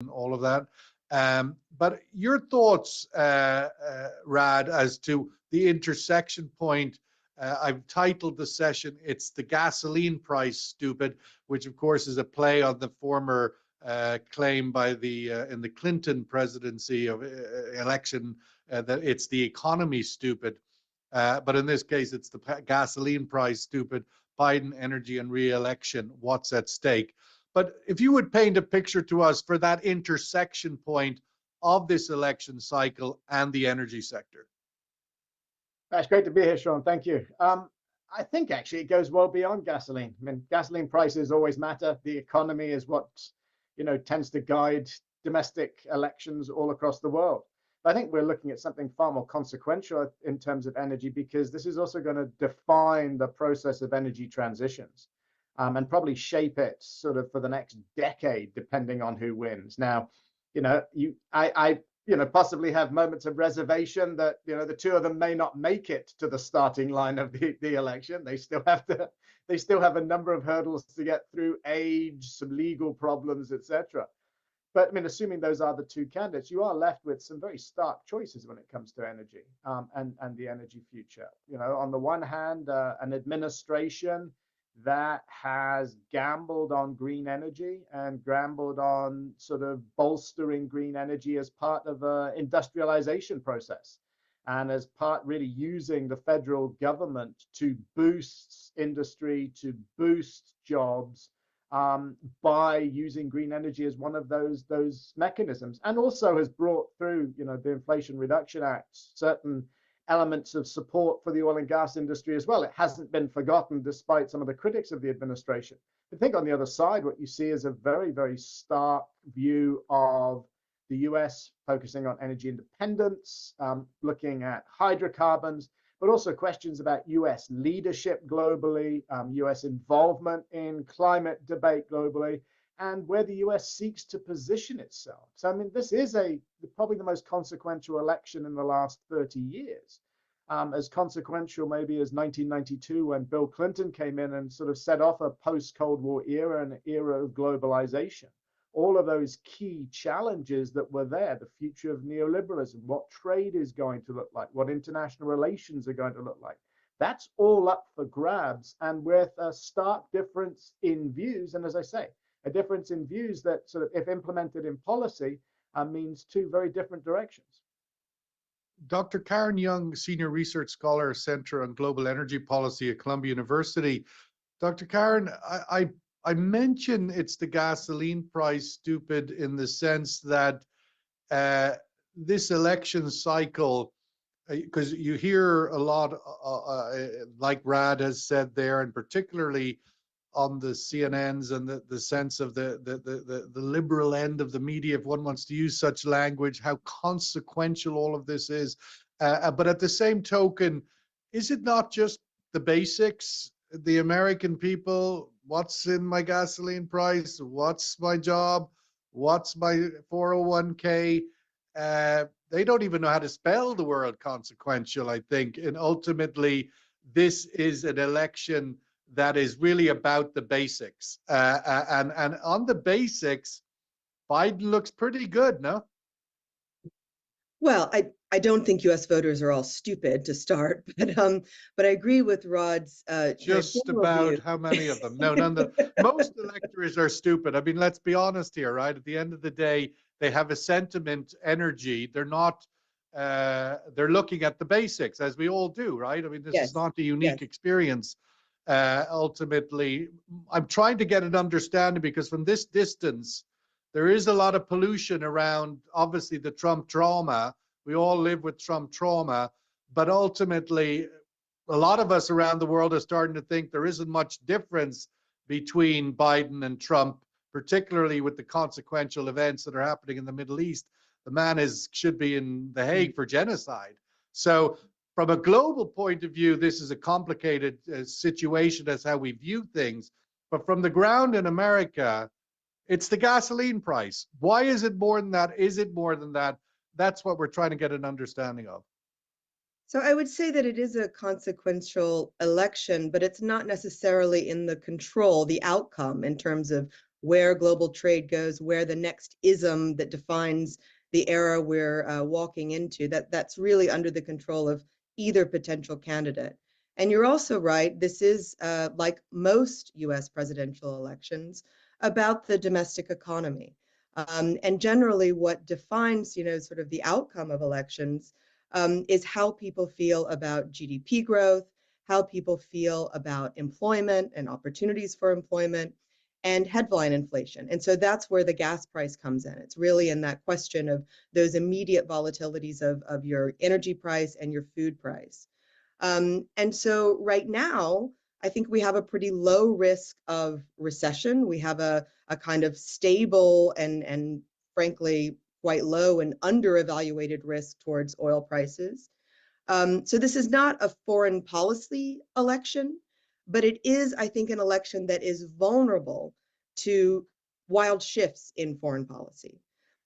all of that. But your thoughts, Rad, as to the intersection point. I've titled the session, it's the gasoline price stupid, which of course is a play on the former claim by the in the Clinton presidency of election that it's the economy stupid. But in this case, it's the gasoline price stupid, Biden energy and re-election, what's at stake. But if you would paint a picture to us for that intersection point of this election cycle and the energy sector. That's great to be here, Sean. Thank you. I think actually it goes well beyond gasoline. I mean, gasoline prices always matter. The economy is what, tends to guide domestic elections all across the world. But I think we're looking at something far more consequential in terms of energy, because this is also going to define the process of energy transitions, and probably shape it sort of for the next decade, depending on who wins. Now, I possibly have moments of reservation that, the two of them may not make it to the starting line of the election. They still have a number of hurdles to get through, age, some legal problems, etc. But I mean, assuming those are the two candidates, you are left with some very stark choices when it comes to energy, and the energy future. On the one hand, an administration that has gambled on green energy and gambled on sort of bolstering green energy as part of an industrialization process, and as part really using the federal government to boost industry, to boost jobs, by using green energy as one of those mechanisms, and also has brought through, the Inflation Reduction Act, certain elements of support for the oil and gas industry as well. It hasn't been forgotten despite some of the critics of the administration. I think on the other side, what you see is a very, very stark view of the US focusing on energy independence, looking at hydrocarbons, but also questions about US leadership globally, US involvement in climate debate globally, and where the US seeks to position itself. So, I mean, this is probably the most consequential election in the last 30 years. As consequential maybe as 1992, when Bill Clinton came in and sort of set off a post-Cold War era, an era of globalization. All of those key challenges that were there, the future of neoliberalism, what trade is going to look like, what international relations are going to look like. That's all up for grabs, and with a stark difference in views. And as I say, a difference in views that sort of, if implemented in policy, means two very different directions. Dr. Karen Young, Senior Research Scholar, Center on Global Energy Policy at Columbia University. Dr. Karen, I mention it's the gasoline price stupid in the sense that this election cycle, because you hear a lot, like Rad has said there, and particularly on the CNNs and the sense of the liberal end of the media, if one wants to use such language, how consequential all of this is. But at the same token, is it not just the basics? The American people, what's in my gasoline price? What's my job? What's my 401k? They don't even know how to spell the word consequential, I think. And ultimately, this is an election that is really about the basics. And on the basics, Biden looks pretty good, no? Well, I don't think U.S. voters are all stupid to start, but I agree with Rod's just about view. How many of them? No, most electors are stupid. I mean, let's be honest here, right? At the end of the day, they have a sentiment, energy. They're not. They're looking at the basics, as we all do, right? I mean, this is not a unique experience. Ultimately, I'm trying to get an understanding, because from this distance, there is a lot of pollution around, obviously, the Trump trauma. We all live with Trump trauma, but ultimately, a lot of us around the world are starting to think there isn't much difference between Biden and Trump, particularly with the consequential events that are happening in the Middle East. The man should be in The Hague for genocide. So from a global point of view, this is a complicated situation as how we view things. But from the ground in America, it's the gasoline price. Why is it more than that? Is it more than that? That's what we're trying to get an understanding of. So I would say that it is a consequential election, but it's not necessarily in the control, the outcome in terms of where global trade goes, where the next ism that defines the era we're walking into, that's really under the control of either potential candidate. And you're also right, this is, like most US presidential elections, about the domestic economy. And generally what defines, sort of the outcome of elections is how people feel about GDP growth, how people feel about employment and opportunities for employment, and headline inflation. And so that's where the gas price comes in. It's really in that question of those immediate volatilities of your energy price and your food price. And so right now, I think we have a pretty low risk of recession. We have a kind of stable and frankly, quite low and under-evaluated risk towards oil prices. So this is not a foreign policy election, but it is, I think, an election that is vulnerable to wild shifts in foreign policy.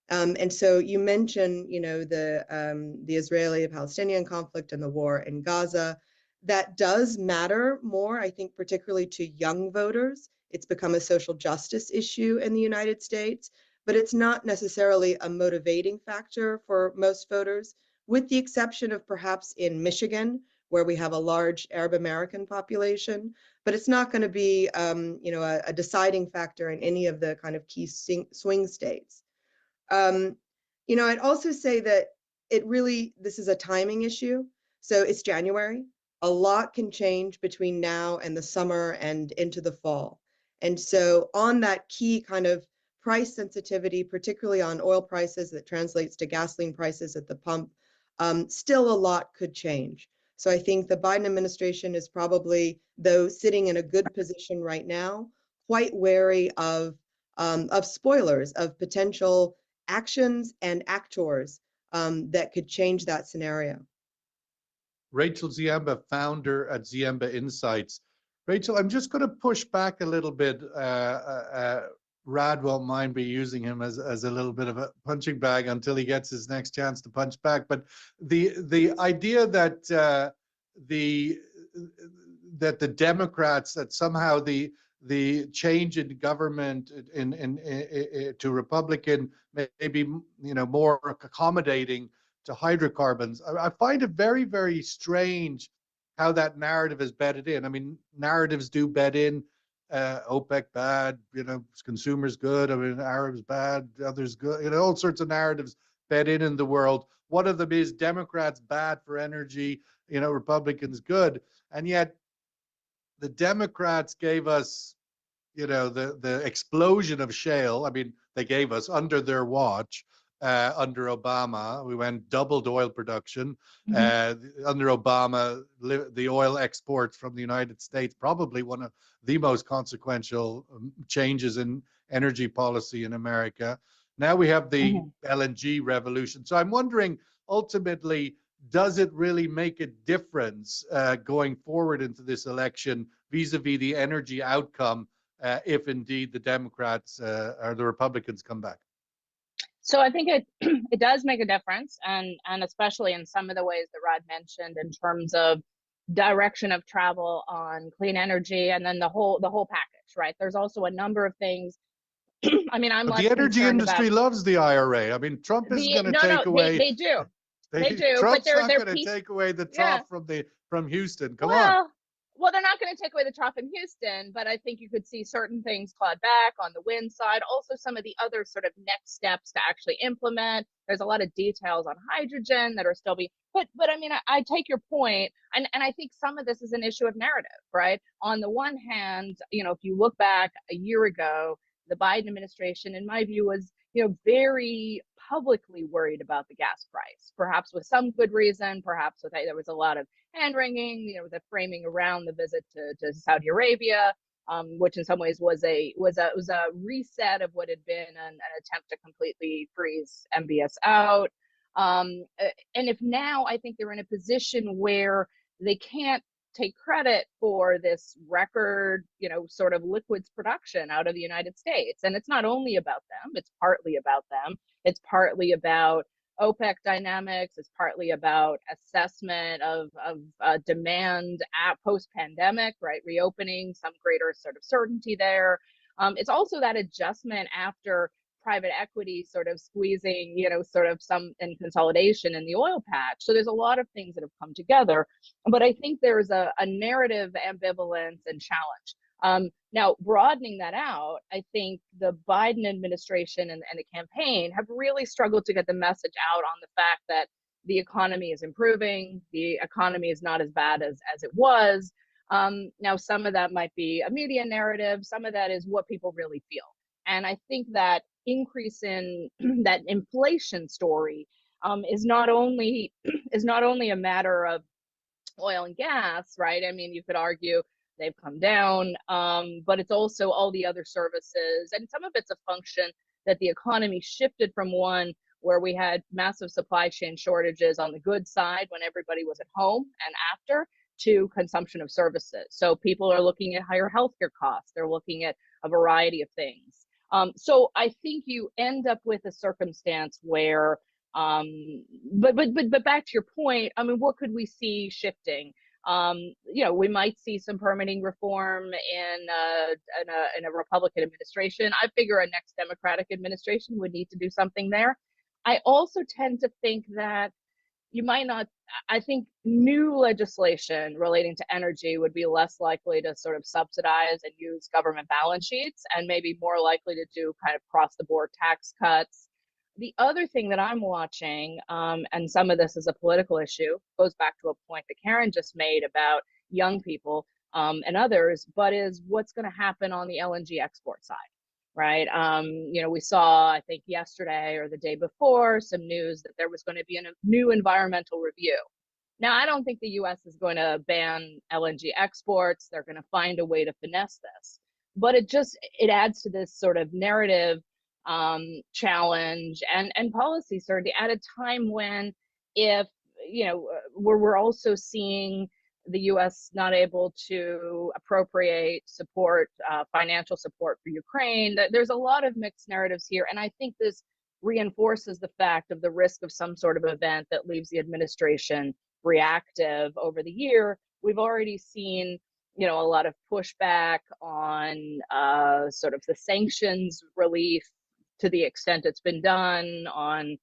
And so you mentioned, the Israeli-Palestinian conflict and the war in Gaza. That does matter more, I think, particularly to young voters. It's become a social justice issue in the United States, but it's not necessarily a motivating factor for most voters, with the exception of perhaps in Michigan, where we have a large Arab American population. But it's not going to be, a deciding factor in any of the kind of key swing states. I'd also say that this is a timing issue. So it's January. A lot can change between now and the summer and into the fall. And so on that key kind of price sensitivity, particularly on oil prices that translates to gasoline prices at the pump, still a lot could change. So I think the Biden administration is probably, though sitting in a good position right now, quite wary of spoilers, of potential actions and actors that could change that scenario. Rachel Ziemba, founder at Ziemba Insights. Rachel, I'm just going to push back a little bit. Rad won't mind me using him as a little bit of a punching bag until he gets his next chance to punch back. But the idea that the Democrats, that somehow the change in government to Republican may be more accommodating to hydrocarbons. I find it very, very strange how that narrative is bedded in. I mean, narratives do bed in. OPEC bad, consumers good. I mean, Arabs bad, others good. All sorts of narratives bed in the world. One of them is Democrats bad for energy, Republicans good, and yet the Democrats gave us, the explosion of shale. I mean, they gave us under their watch. Under Obama, we went doubled oil production. Under Obama, the oil exports from the United States, probably one of the most consequential changes in energy policy in America. Now we have the LNG revolution. So I'm wondering, ultimately, does it really make a difference going forward into this election vis-a-vis the energy outcome if indeed the Democrats or the Republicans come back? So I think it does make a difference, and especially in some of the ways that Rod mentioned in terms of direction of travel on clean energy, and then the whole package, right? There's also a number of things. I mean, I'm less the energy industry about, loves the IRA. I mean, Trump isn't going to take away. They do. They do. Trump's but not going to take away the trough from Houston. Come on. Well, they're not going to take away the trough in Houston, but I think you could see certain things clawed back on the wind side. Also, some of the other sort of next steps to actually implement. There's a lot of details on hydrogen that are still being. But I mean, I take your point, and I think some of this is an issue of narrative, right? On the one hand, if you look back a year ago, the Biden administration, in my view, was very publicly worried about the gas price, perhaps with some good reason, perhaps with there was a lot of hand wringing, the framing around the visit to Saudi Arabia, which in some ways was a reset of what had been an attempt to completely freeze MBS out. And if now I think they're in a position where they can't take credit for this record, sort of liquids production out of the United States. And it's not only about them, it's partly about them. It's partly about OPEC dynamics. It's partly about assessment of demand at post-pandemic, right? Reopening, some greater sort of certainty there. It's also that adjustment after private equity sort of squeezing, sort of some in consolidation in the oil patch. So there's a lot of things that have come together. But I think there's a narrative ambivalence and challenge. Now, broadening that out, I think the Biden administration and the campaign have really struggled to get the message out on the fact that the economy is improving, the economy is not as bad as it was. Now, some of that might be a media narrative, some of that is what people really feel. And I think that increase in that inflation story is not only a matter of oil and gas, right? I mean, you could argue they've come down, but it's also all the other services. And some of it's a function that the economy shifted from one where we had massive supply chain shortages on the goods side when everybody was at home and after, to consumption of services. So people are looking at higher healthcare costs. They're looking at a variety of things. So I think you end up with a circumstance where, but back to your point, I mean, what could we see shifting? We might see some permitting reform in a Republican administration. I figure a next Democratic administration would need to do something there. I also tend to think that you might not, I think new legislation relating to energy would be less likely to sort of subsidize and use government balance sheets, and maybe more likely to do kind of across the board tax cuts. The other thing that I'm watching, and some of this is a political issue, goes back to a point that Karen just made about young people and others, but is what's going to happen on the LNG export side, right? We saw, I think yesterday or the day before, some news that there was going to be a new environmental review. Now, I don't think the US is going to ban LNG exports. They're going to find a way to finesse this. But it adds to this sort of narrative challenge and policy certainty at a time when, if we're also seeing the US not able to appropriate support, financial support for Ukraine. There's a lot of mixed narratives here, and I think this reinforces the fact of the risk of some sort of event that leaves the administration reactive over the year. We've already seen a lot of pushback on sort of the sanctions relief to the extent it's been done on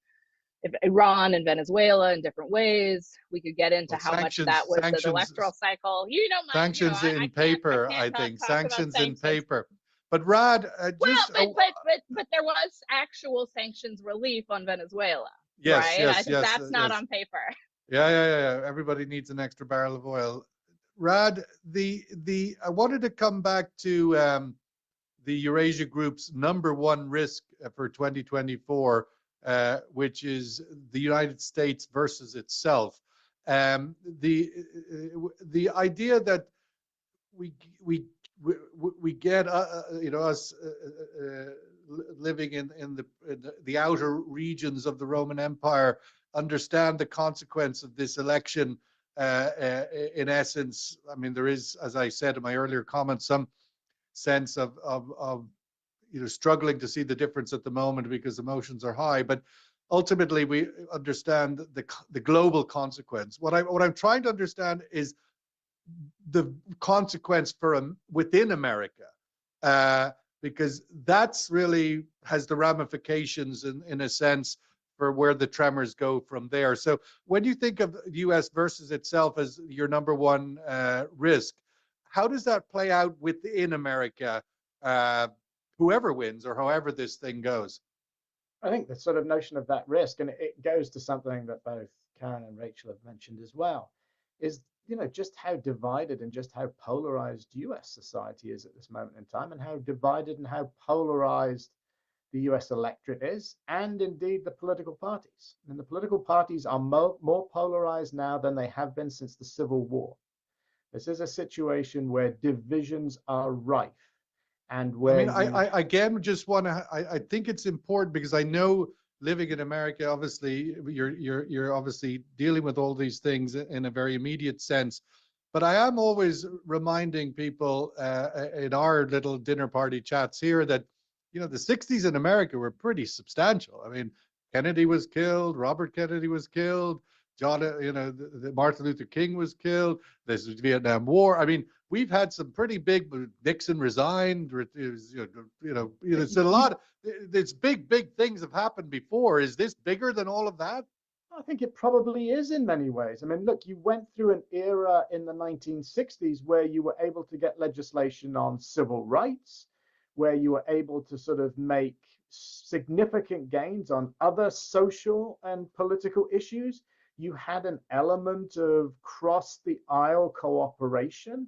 Iran and Venezuela in different ways. We could get into how much that was the electoral cycle. Sanctions in paper, I think. Sanctions in paper. But Rod, but there was actual sanctions relief on Venezuela. Yes, right? yes, I think yes. that's not on paper. Yeah. Everybody needs an extra barrel of oil. Rod, I wanted to come back to the Eurasia Group's #1 risk for 2024, which is the United States versus itself. The idea that we get us living in the outer regions of the Roman Empire understand the consequence of this election. In essence, I mean, there is, as I said in my earlier comments, some sense of struggling to see the difference at the moment because emotions are high. But ultimately, we understand the global consequence. What I'm trying to understand is the consequence for within America, because that's really has the ramifications in a sense for where the tremors go from there. So when you think of the U.S. versus itself as your #1 risk, how does that play out within America, whoever wins or however this thing goes? I think the sort of notion of that risk, and it goes to something that both Karen and Rachel have mentioned as well, is just how divided and just how polarized US society is at this moment in time, and how divided and how polarized the US electorate is, and indeed the political parties. And the political parties are more polarized now than they have been since the Civil War. This is a situation where divisions are rife, and where I again just want to. I think it's important because I know living in America, obviously, you're obviously dealing with all these things in a very immediate sense. But I am always reminding people in our little dinner party chats here that the 60s in America were pretty substantial. I mean, Kennedy was killed, Robert Kennedy was killed, John, Martin Luther King was killed. This was Vietnam War. I mean, we've had some pretty big. Nixon resigned. It's a lot. There's big things have happened before. Is this bigger than all of that? I think it probably is in many ways. I mean, look, you went through an era in the 1960s where you were able to get legislation on civil rights, where you were able to sort of make significant gains on other social and political issues. You had an element of cross the aisle cooperation.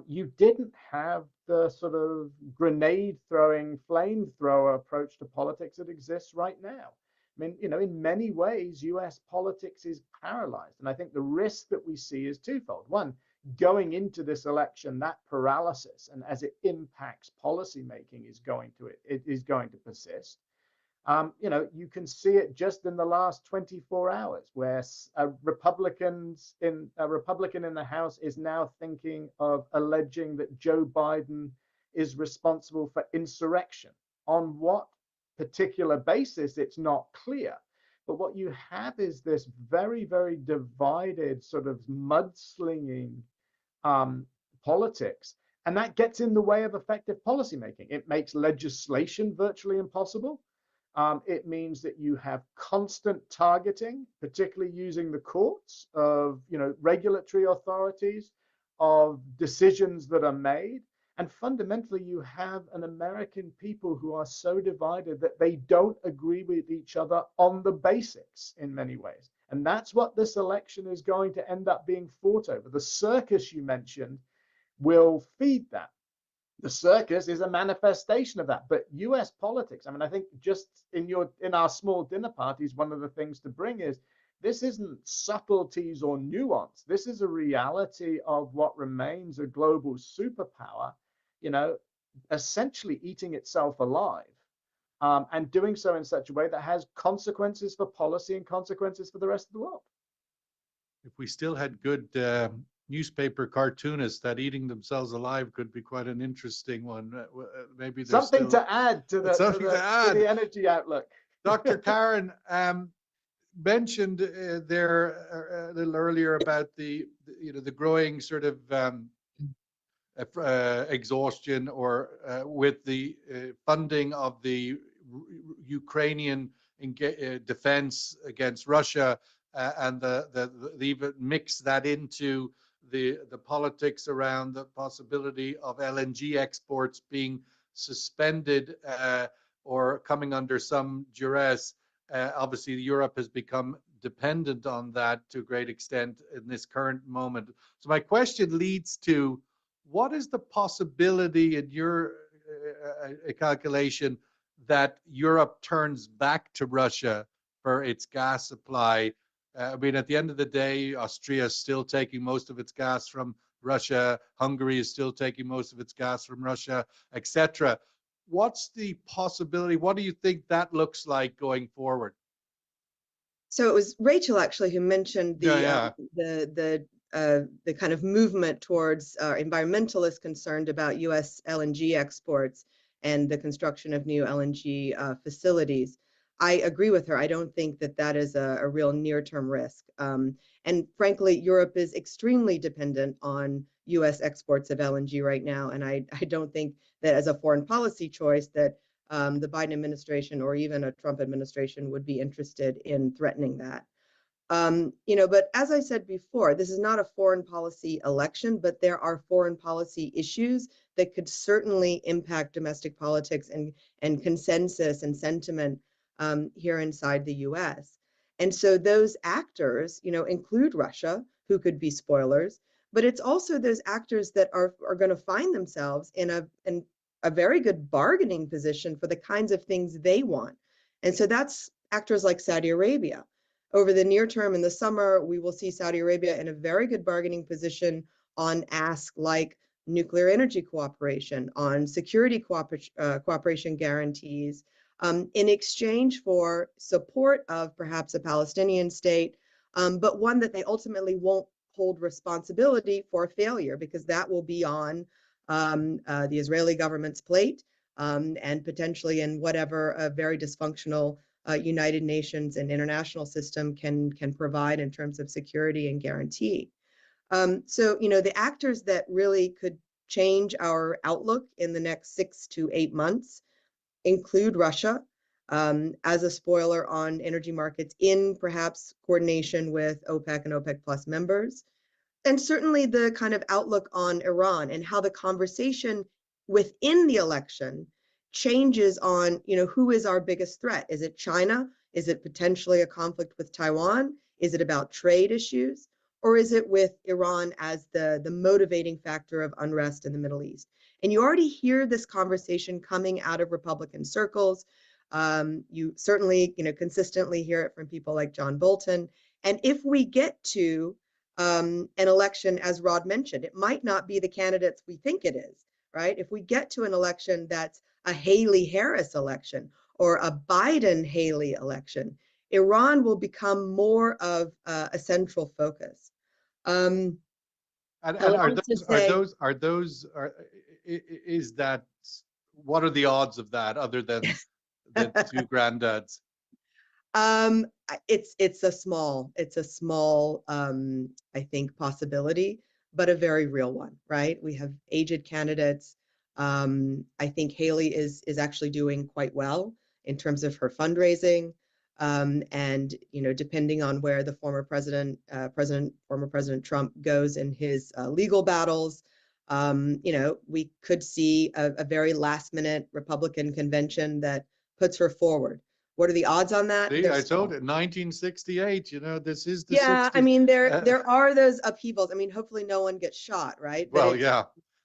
You didn't have the sort of grenade throwing, flamethrower approach to politics that exists right now. I mean, in many ways, US politics is paralyzed. And I think the risk that we see is twofold. One, going into this election, that paralysis, and as it impacts policymaking, is going to persist. You can see it just in the last 24 hours, where a Republican in the House is now thinking of alleging that Joe Biden is responsible for insurrection. On what particular basis, it's not clear. But what you have is this very, very divided sort of mudslinging politics. And that gets in the way of effective policymaking. It makes legislation virtually impossible. It means that you have constant targeting, particularly using the courts of, regulatory authorities, of decisions that are made. And fundamentally, you have an American people who are so divided that they don't agree with each other on the basics in many ways. And that's what this election is going to end up being fought over. The circus you mentioned will feed that. The circus is a manifestation of that. But US politics, I mean, I think just in our small dinner parties, one of the things to bring is this isn't subtleties or nuance. This is a reality of what remains a global superpower, essentially eating itself alive, and doing so in such a way that has consequences for policy and consequences for the rest of the world. If we still had good newspaper cartoonists, that eating themselves alive could be quite an interesting one. Maybe there's something to add to the energy outlook. Dr. Karen mentioned there a little earlier about the growing sort of exhaustion or with the funding of the Ukrainian defense against Russia, and even mix that into the politics around the possibility of LNG exports being suspended or coming under some duress. Obviously, Europe has become dependent on that to a great extent in this current moment. So my question leads to, what is the possibility in your calculation that Europe turns back to Russia for its gas supply? I mean, at the end of the day, Austria is still taking most of its gas from Russia. Hungary is still taking most of its gas from Russia, etc. What's the possibility? What do you think that looks like going forward? So it was Rachel actually who mentioned the kind of movement towards environmentalists concerned about U.S. LNG exports and the construction of new LNG facilities. I agree with her. I don't think that is a real near-term risk. And frankly, Europe is extremely dependent on U.S. exports of LNG right now. And I don't think that as a foreign policy choice that the Biden administration or even a Trump administration would be interested in threatening that. But as I said before, this is not a foreign policy election, but there are foreign policy issues that could certainly impact domestic politics and consensus and sentiment here inside the US. And so those actors, include Russia, who could be spoilers, but it's also those actors that are going to find themselves in a very good bargaining position for the kinds of things they want. And so that's actors like Saudi Arabia. Over the near term in the summer, we will see Saudi Arabia in a very good bargaining position on asks like nuclear energy cooperation, on security cooperation guarantees, in exchange for support of perhaps a Palestinian state, but one that they ultimately won't hold responsibility for failure, because that will be on the Israeli government's plate, and potentially in whatever a very dysfunctional United Nations and international system can provide in terms of security and guarantee. So, the actors that really could change our outlook in the next 6 to 8 months include Russia as a spoiler on energy markets in perhaps coordination with OPEC and OPEC plus members. And certainly the kind of outlook on Iran and how the conversation within the election changes on, who is our biggest threat? Is it China? Is it potentially a conflict with Taiwan? Is it about trade issues? Or is it with Iran as the motivating factor of unrest in the Middle East? And you already hear this conversation coming out of Republican circles. You certainly, consistently hear it from people like John Bolton. And if we get to an election, as Rod mentioned, it might not be the candidates we think it is, right? If we get to an election that's a Haley-Harris election or a Biden-Haley election, Iran will become more of a central focus. And is that, what are the odds of that other than the two granddads? It's a small, I think, possibility, but a very real one, right? We have aged candidates. I think Haley is actually doing quite well in terms of her fundraising. And, depending on where the former President Trump goes in his legal battles, we could see a very last minute Republican convention that puts her forward. What are the odds on that? See, I told it, 1968, this is the Yeah, 60s. I mean, there are those upheavals. I mean, hopefully no one gets shot, right? Well, yeah,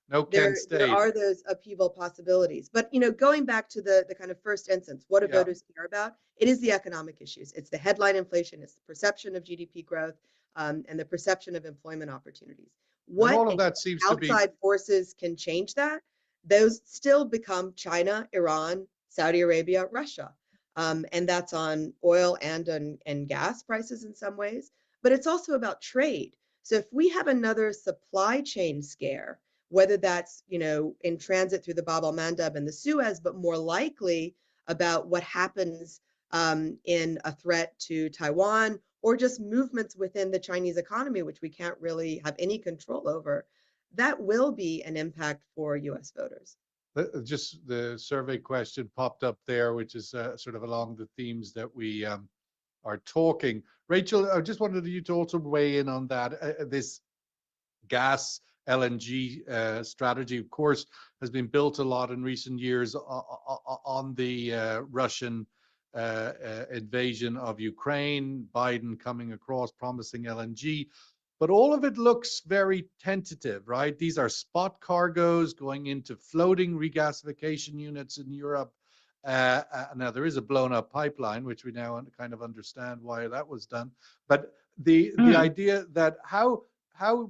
no Kent State. There are those upheaval possibilities. But, going back to the kind of first instance, what do voters care about? It is the economic issues. It's the headline inflation. It's the perception of GDP growth and the perception of employment opportunities. What all of that seems outside forces can change that? Those still become China, Iran, Saudi Arabia, Russia. And that's on oil and gas prices in some ways, but it's also about trade. So if we have another supply chain scare, whether that's, in transit through the Bab el-Mandeb and the Suez, but more likely about what happens in a threat to Taiwan or just movements within the Chinese economy, which we can't really have any control over, that will be an impact for US voters. Just the survey question popped up there, which is sort of along the themes that we are talking. Rachel, I just wanted you to also weigh in on that. This gas LNG strategy, of course, has been built a lot in recent years on the Russian invasion of Ukraine, Biden coming across promising LNG. But all of it looks very tentative, right? These are spot cargoes going into floating regasification units in Europe. Now, there is a blown up pipeline, which we now kind of understand why that was done. But the idea that how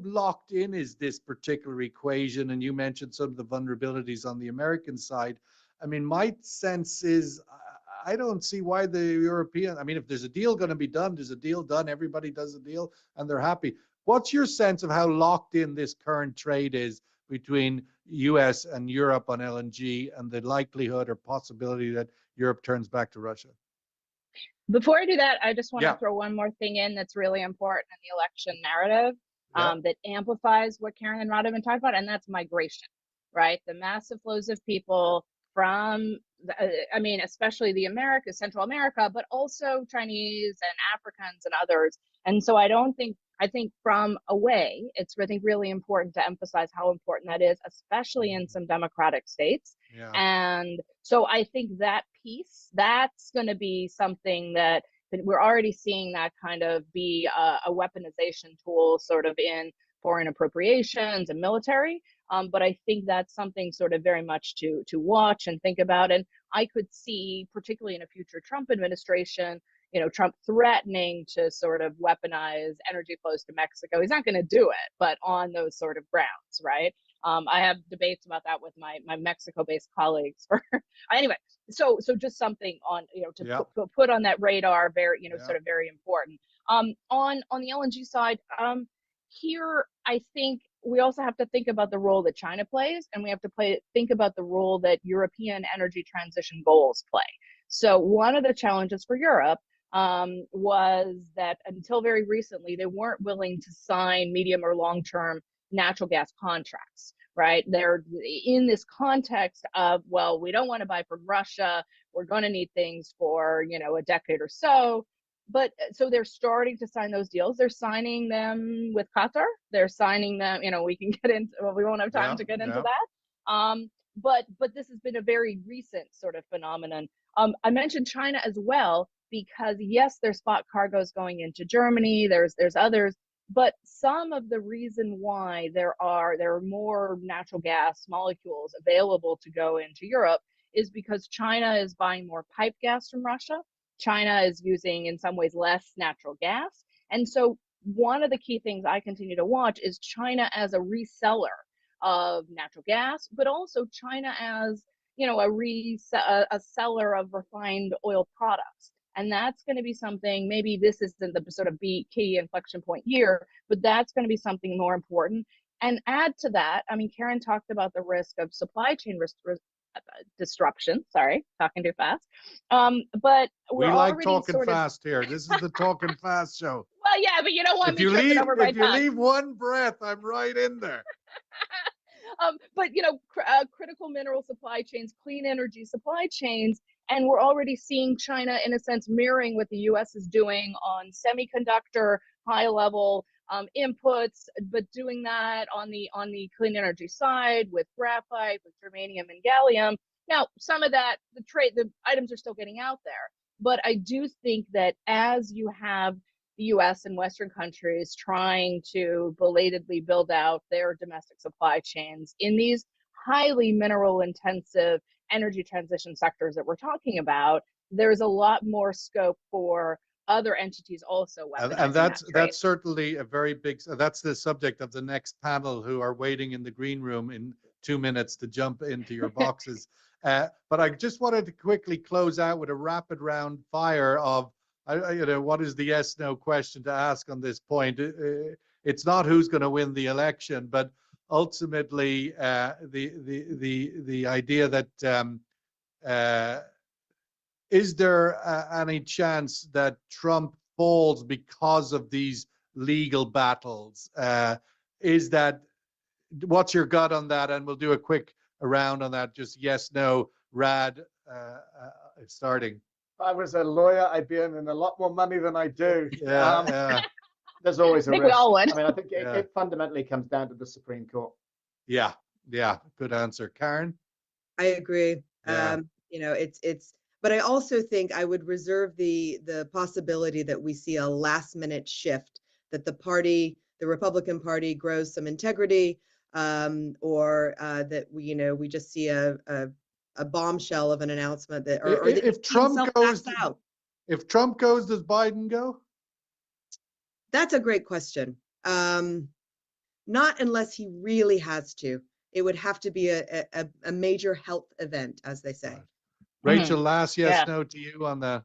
locked in is this particular equation? And you mentioned some of the vulnerabilities on the American side. I mean, my sense is I don't see why the European, I mean, if there's a deal going to be done, there's a deal done. Everybody does a deal and they're happy. What's your sense of how locked in this current trade is between US and Europe on LNG and the likelihood or possibility that Europe turns back to Russia? Before I do that, I just want to throw one more thing in that's really important in the election narrative that amplifies what Karen and Rod have been talking about, and that's migration, right? The massive flows of people from, especially the Americas, Central America, but also Chinese and Africans and others. And so I think from away, it's really important to emphasize how important that is, especially in some democratic states. Yeah. And so I think that piece, that's going to be something that we're already seeing that kind of be a weaponization tool sort of in foreign appropriations and military. But I think that's something sort of very much to watch and think about. And I could see, particularly in a future Trump administration, Trump threatening to sort of weaponize energy flows to Mexico. He's not going to do it, but on those sort of grounds, right? I have debates about that with my Mexico-based colleagues. Anyway, so just something on to put on that radar, very sort of very important. On the LNG side, here I think we also have to think about the role that China plays, and we have to think about the role that European energy transition goals play. So one of the challenges for Europe was that until very recently, they weren't willing to sign medium or long-term natural gas contracts, right? They're in this context of, well, we don't want to buy from Russia. We're going to need things for, a decade or so. But so they're starting to sign those deals. They're signing them with Qatar. They're signing them, we can get into, well, we won't have time to get into that. But this has been a very recent sort of phenomenon. I mentioned China as well, because yes, there's spot cargoes going into Germany. There's others, but some of the reason why there are more natural gas molecules available to go into Europe is because China is buying more pipe gas from Russia. China is using, in some ways, less natural gas. And so one of the key things I continue to watch is China as a reseller of natural gas, but also China as, a seller of refined oil products. And that's going to be something, maybe this isn't the sort of key inflection point here, but that's going to be something more important. And add to that, I mean, Karen talked about the risk of supply chain disruption. Sorry, talking too fast. But we like talking fast here. This is the talking fast show. Well, yeah, but you don't want me tripping over my tongue. If you leave one breath, I'm right in there. But critical mineral supply chains, clean energy supply chains, and we're already seeing China, in a sense, mirroring what the U.S. is doing on semiconductor high-level inputs, but doing that on the clean energy side with graphite, with germanium and gallium. Now, some of that, the items are still getting out there, but I do think that as you have the US and Western countries trying to belatedly build out their domestic supply chains in these highly mineral intensive energy transition sectors that we're talking about, there's a lot more scope for other entities also. And that's certainly a very big, that's the subject of the next panel, who are waiting in the green room in 2 minutes to jump into your boxes. But I just wanted to quickly close out with a rapid round fire of, what is the yes no question to ask on this point? It's not who's going to win the election, but ultimately the idea that is there any chance that Trump falls because of these legal battles? Is that, what's your gut on that? And we'll do a quick round on that. Just yes, no. Rad, starting. If I was a lawyer, I'd be earning a lot more money than I do. Yeah. There's always a risk. We all would. I mean, I think it fundamentally comes down to the Supreme Court. Yeah. Good answer, Karen. I agree. Yeah. But I also think I would reserve the possibility that we see a last minute shift, that the Republican Party grows some integrity, or that we just see a bombshell of an announcement that, or if Trump goes, does Biden go? That's a great question. Not unless he really has to. It would have to be a major health event, as they say. Right. Rachel, last no to you on the.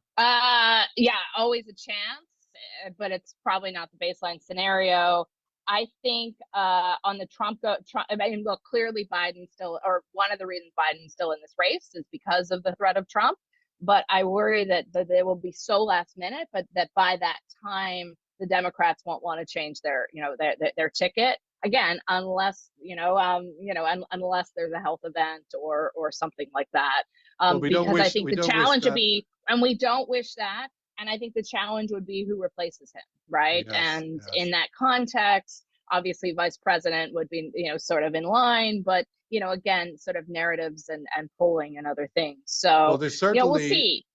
Always a chance, but it's probably not the baseline scenario. I think on the Trump, clearly Biden still, or one of the reasons Biden's still in this race is because of the threat of Trump. But I worry that they will be so last minute, but that by that time the Democrats won't want to change their ticket again, unless unless there's a health event or something like that. Because I think the challenge would be, and we don't wish that. And I think the challenge would be who replaces him, right? Yes, In that context, obviously vice president would be, sort of in line, but, again, sort of narratives and polling and other things. So, there's certainly, we'll see,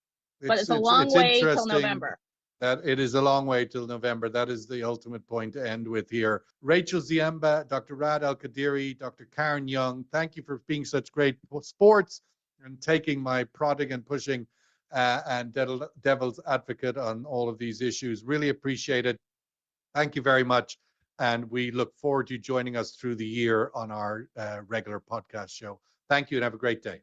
but it's a long way till November. That it is a long way till November. That is the ultimate point to end with here. Rachel Ziemba, Dr. Rad Al-Qadiri, Dr. Karen Young, thank you for being such great sports and taking my prodding and pushing and devil's advocate on all of these issues. Really appreciate it. Thank you very much. And we look forward to you joining us through the year on our regular podcast show. Thank you and have a great day.